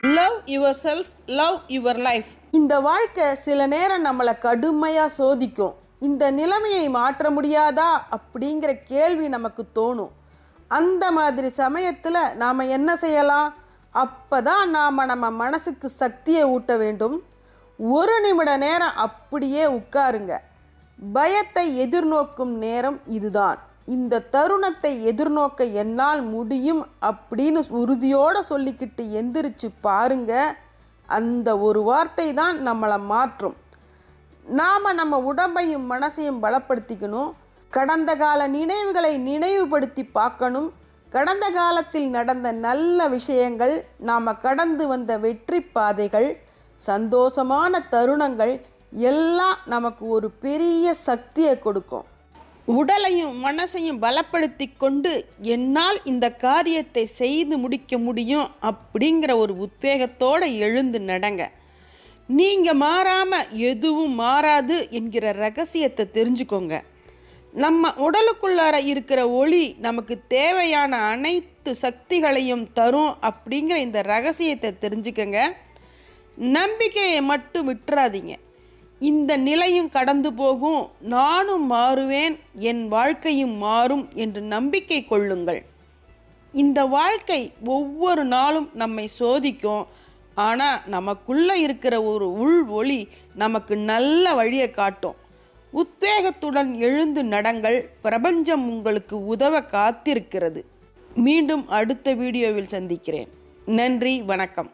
Love your self, love your life. இந்த வாழ்க்கை சில நேரம் நம்மளை கடுமையாக சோதிக்கும். இந்த நிலைமையை மாற்ற முடியாதா அப்படிங்கிற கேள்வி நமக்கு தோணும். அந்த மாதிரி சமயத்தில் நாம் என்ன செய்யலாம்? அப்போ தான் நம்ம மனசுக்கு சக்தியை ஊட்ட வேண்டும். ஒரு நிமிட நேரம் அப்படியே உட்காருங்க. பயத்தை எதிர்நோக்கும் நேரம் இதுதான். இந்த தருணத்தை எதிர்நோக்க என்னால் முடியும் அப்படின்னு உறுதியோடு சொல்லிக்கிட்டு எந்திரிச்சு பாருங்க. அந்த ஒரு வார்த்தை தான் நம்மளை மாற்றும். நாம் நம்ம உடம்பையும் மனசையும் பலப்படுத்திக்கணும். கடந்த கால நினைவுகளை நினைவுபடுத்தி பார்க்கணும். கடந்த காலத்தில் நடந்த நல்ல விஷயங்கள், நாம் கடந்து வந்த வெற்றி பாதைகள், சந்தோஷமான தருணங்கள் எல்லாம் நமக்கு ஒரு பெரிய சக்தியை கொடுக்கும். உடலையும் மனசையும் பலப்படுத்தி கொண்டு என்னால் இந்த காரியத்தை செய்து முடிக்க முடியும் அப்படிங்கிற ஒரு உத்வேகத்தோடு எழுந்து நடங்க. நீங்கள் மாறாமல் எதுவும் மாறாது என்கிற ரகசியத்தை தெரிஞ்சுக்கோங்க. நம்ம உடலுக்குள்ளார இருக்கிற ஒளி நமக்கு தேவையான அனைத்து சக்திகளையும் தரும் அப்படிங்கிற இந்த ரகசியத்தை தெரிஞ்சுக்கங்க. நம்பிக்கையை மட்டும் விட்டுறாதீங்க. இந்த நிலையும் கடந்து போகும், நானும் மாறுவேன், என் வாழ்க்கையும் மாறும் என்று நம்பிக்கை கொள்ளுங்கள். இந்த வாழ்க்கை ஒவ்வொரு நாளும் நம்மை சோதிக்கும். ஆனால் நமக்குள்ளே இருக்கிற ஒரு உள் ஒளி நமக்கு நல்ல வழியை காட்டும். உத்வேகத்துடன் எழுந்து நடங்கள். பிரபஞ்சம் உங்களுக்கு உதவ காத்திருக்கிறது. மீண்டும் அடுத்த வீடியோவில் சந்திக்கிறேன். நன்றி, வணக்கம்.